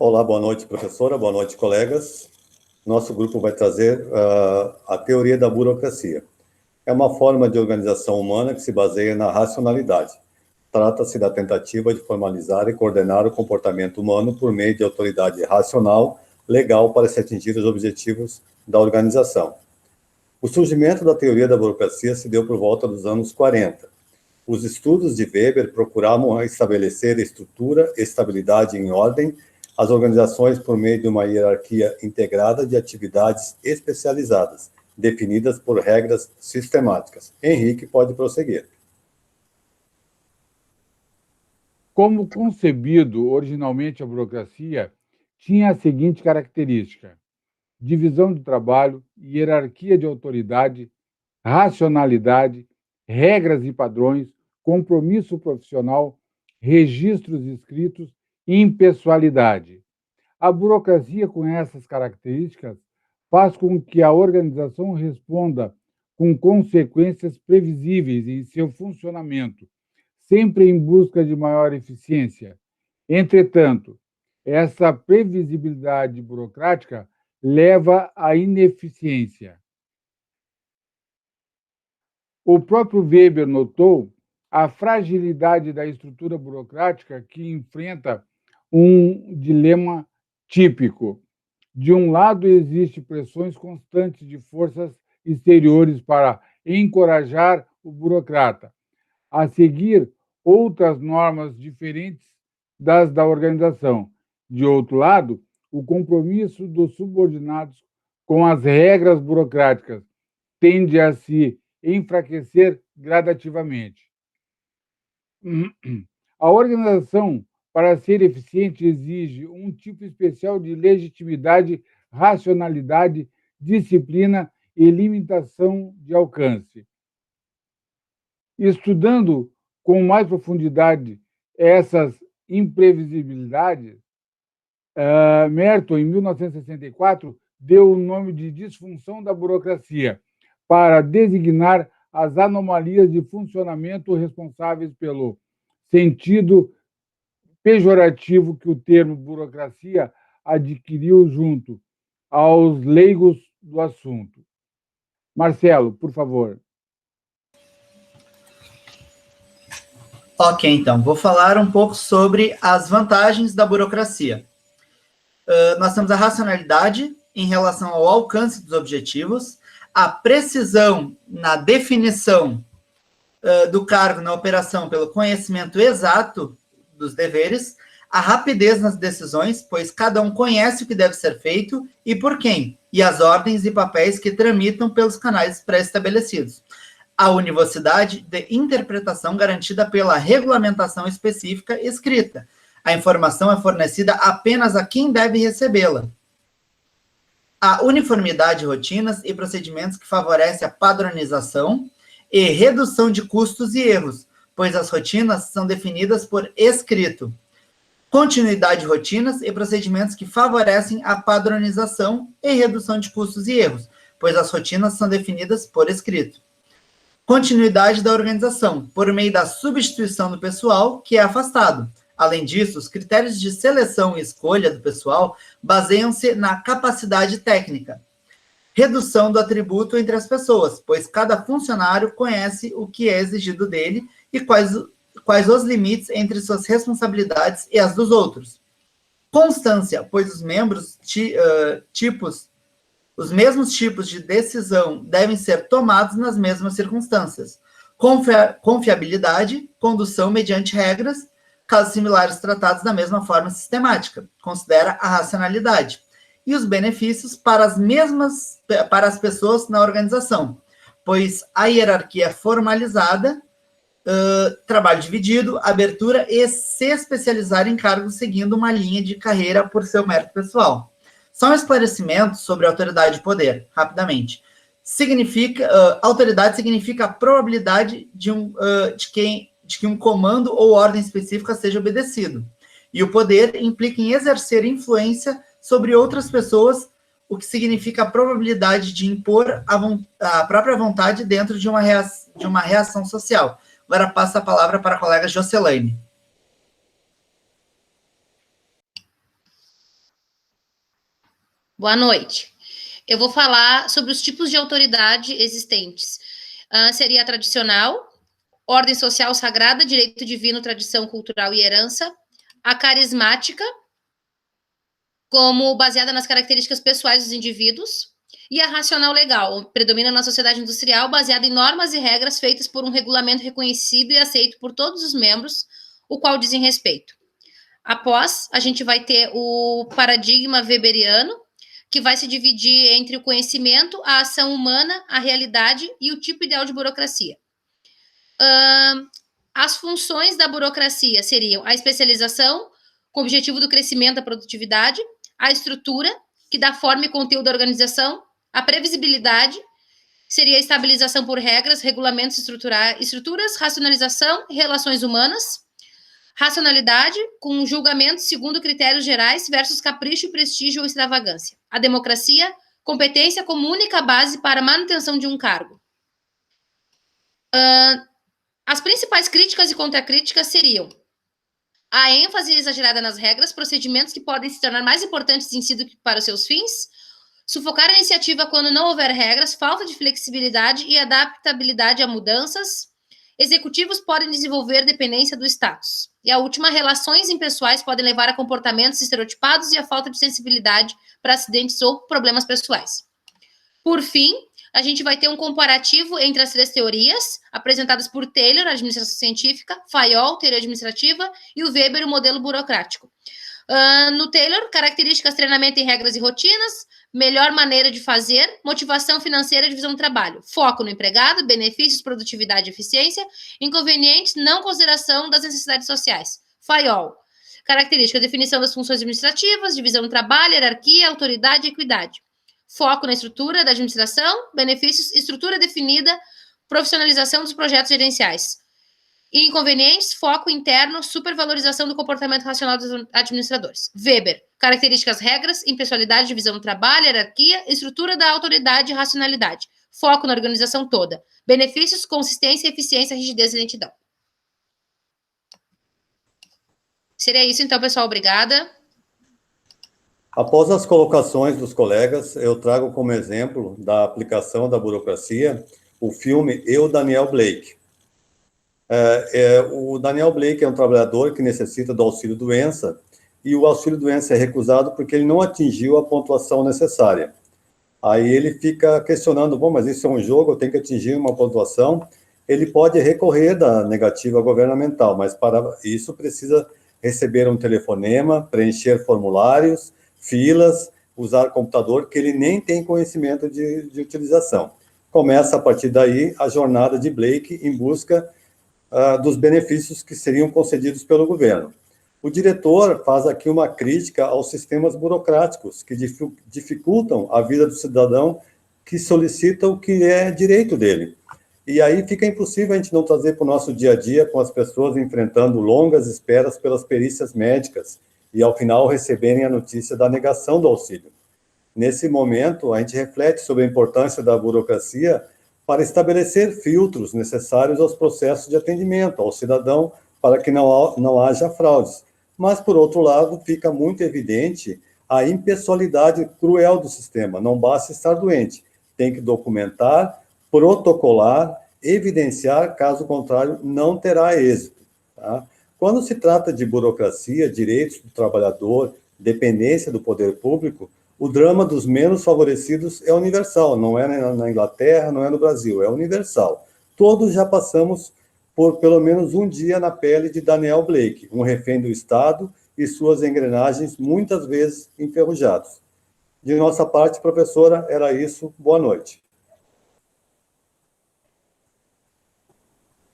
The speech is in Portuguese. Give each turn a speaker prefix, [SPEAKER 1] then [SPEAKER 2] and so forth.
[SPEAKER 1] Olá, boa noite, professora, boa noite, colegas. Nosso grupo vai trazer a teoria da burocracia. É uma forma de organização humana que se baseia na racionalidade. Trata-se da tentativa de formalizar e coordenar o comportamento humano por meio de autoridade racional, legal, para se atingir os objetivos da organização. O surgimento da teoria da burocracia se deu por volta dos anos 40. Os estudos de Weber procuravam estabelecer estrutura, estabilidade e ordem as organizações por meio de uma hierarquia integrada de atividades especializadas, definidas por regras sistemáticas. Henrique pode prosseguir.
[SPEAKER 2] Como concebido originalmente a burocracia, tinha a seguinte característica: divisão do trabalho, hierarquia de autoridade, racionalidade, regras e padrões, compromisso profissional, registros escritos e impessoalidade. A burocracia, com essas características, faz com que a organização responda com consequências previsíveis em seu funcionamento, sempre em busca de maior eficiência. Entretanto, essa previsibilidade burocrática leva à ineficiência. O próprio Weber notou a fragilidade da estrutura burocrática que enfrenta um dilema típico. De um lado, existem pressões constantes de forças exteriores para encorajar o burocrata a seguir outras normas diferentes das da organização. De outro lado, o compromisso dos subordinados com as regras burocráticas tende a se enfraquecer gradativamente. A organização, para ser eficiente, exige um tipo especial de legitimidade, racionalidade, disciplina e limitação de alcance. Estudando com mais profundidade essas imprevisibilidades, Merton, em 1964, deu o nome de disfunção da burocracia para designar as anomalias de funcionamento responsáveis pelo sentido pejorativo que o termo burocracia adquiriu junto aos leigos do assunto. Marcelo, por favor.
[SPEAKER 3] Ok, então, vou falar um pouco sobre as vantagens da burocracia. Nós temos a racionalidade em relação ao alcance dos objetivos, a precisão na definição do cargo na operação pelo conhecimento exato dos deveres, a rapidez nas decisões, pois cada um conhece o que deve ser feito e por quem, e as ordens e papéis que tramitam pelos canais pré-estabelecidos. A univocidade de interpretação garantida pela regulamentação específica escrita. A informação é fornecida apenas a quem deve recebê-la. A uniformidade de rotinas e procedimentos que favorece a padronização e redução de custos e erros, pois as rotinas são definidas por escrito. Continuidade de rotinas e procedimentos que favorecem a padronização e redução de custos e erros, pois as rotinas são definidas por escrito. Continuidade da organização, por meio da substituição do pessoal que é afastado. Além disso, os critérios de seleção e escolha do pessoal baseiam-se na capacidade técnica. Redução do atributo entre as pessoas, pois cada funcionário conhece o que é exigido dele e quais os limites entre suas responsabilidades e as dos outros. Constância, pois os membros os mesmos tipos de decisão devem ser tomados nas mesmas circunstâncias. Confiabilidade, condução mediante regras, casos similares tratados da mesma forma sistemática, considera a racionalidade. E os benefícios para as pessoas na organização, pois a hierarquia é formalizada, trabalho dividido, abertura e se especializar em cargos seguindo uma linha de carreira por seu mérito pessoal. Só um esclarecimento sobre autoridade e poder, rapidamente. Autoridade significa a probabilidade de que um comando ou ordem específica seja obedecido. E o poder implica em exercer influência sobre outras pessoas, o que significa a probabilidade de impor a própria vontade dentro de uma reação social. Agora passo a palavra para a colega Jocelaine.
[SPEAKER 4] Boa noite. Eu vou falar sobre os tipos de autoridade existentes. Seria a tradicional, ordem social sagrada, direito divino, tradição cultural e herança. A carismática, como baseada nas características pessoais dos indivíduos. E a racional legal, predomina na sociedade industrial, baseada em normas e regras feitas por um regulamento reconhecido e aceito por todos os membros, o qual dizem respeito. Após, a gente vai ter o paradigma weberiano, que vai se dividir entre o conhecimento, a ação humana, a realidade e o tipo ideal de burocracia. As funções da burocracia seriam a especialização, com o objetivo do crescimento da produtividade, a estrutura, que dá forma e conteúdo à organização, a previsibilidade, seria a estabilização por regras, regulamentos, estruturas, racionalização e relações humanas, racionalidade, com julgamentos segundo critérios gerais versus capricho, prestígio ou extravagância. A democracia, competência como única base para a manutenção de um cargo. As principais críticas e contracríticas seriam a ênfase exagerada nas regras, procedimentos que podem se tornar mais importantes em si do que para os seus fins, sufocar a iniciativa quando não houver regras, falta de flexibilidade e adaptabilidade a mudanças. Executivos podem desenvolver dependência do status. E a última, relações impessoais podem levar a comportamentos estereotipados e a falta de sensibilidade para acidentes ou problemas pessoais. Por fim, a gente vai ter um comparativo entre as três teorias, apresentadas por Taylor, a administração científica, Fayol, teoria administrativa, e o Weber, o modelo burocrático. No Taylor, características, treinamento em regras e rotinas, melhor maneira de fazer, motivação financeira e divisão do trabalho, foco no empregado, benefícios, produtividade e eficiência, inconvenientes, não consideração das necessidades sociais. Fayol, característica, definição das funções administrativas, divisão do trabalho, hierarquia, autoridade e equidade. Foco na estrutura da administração, benefícios, estrutura definida, profissionalização dos projetos gerenciais. Inconvenientes, foco interno, supervalorização do comportamento racional dos administradores. Weber, características, regras, impessoalidade, divisão do trabalho, hierarquia, estrutura da autoridade e racionalidade. Foco na organização toda. Benefícios, consistência, eficiência, rigidez e lentidão. Seria isso então, pessoal. Obrigada.
[SPEAKER 1] Após as colocações dos colegas, eu trago como exemplo da aplicação da burocracia o filme Eu, Daniel Blake. O Daniel Blake é um trabalhador que necessita do auxílio-doença, e o auxílio-doença é recusado porque ele não atingiu a pontuação necessária. Aí ele fica questionando, bom, mas isso é um jogo, eu tenho que atingir uma pontuação. Ele pode recorrer da negativa governamental, mas para isso precisa receber um telefonema, preencher formulários, filas, usar computador, que ele nem tem conhecimento de utilização. Começa, a partir daí, a jornada de Blake em busca dos benefícios que seriam concedidos pelo governo. O diretor faz aqui uma crítica aos sistemas burocráticos que dificultam a vida do cidadão que solicita o que é direito dele. E aí fica impossível a gente não trazer para o nosso dia a dia, com as pessoas enfrentando longas esperas pelas perícias médicas e, ao final, receberem a notícia da negação do auxílio. Nesse momento, a gente reflete sobre a importância da burocracia para estabelecer filtros necessários aos processos de atendimento ao cidadão para que não haja fraudes. Mas, por outro lado, fica muito evidente a impessoalidade cruel do sistema. Não basta estar doente, tem que documentar, protocolar, evidenciar, caso contrário, não terá êxito. Tá? Quando se trata de burocracia, direitos do trabalhador, dependência do poder público, o drama dos menos favorecidos é universal, não é na Inglaterra, não é no Brasil, é universal. Todos já passamos por pelo menos um dia na pele de Daniel Blake, um refém do Estado e suas engrenagens muitas vezes enferrujados. De nossa parte, professora, era isso. Boa noite.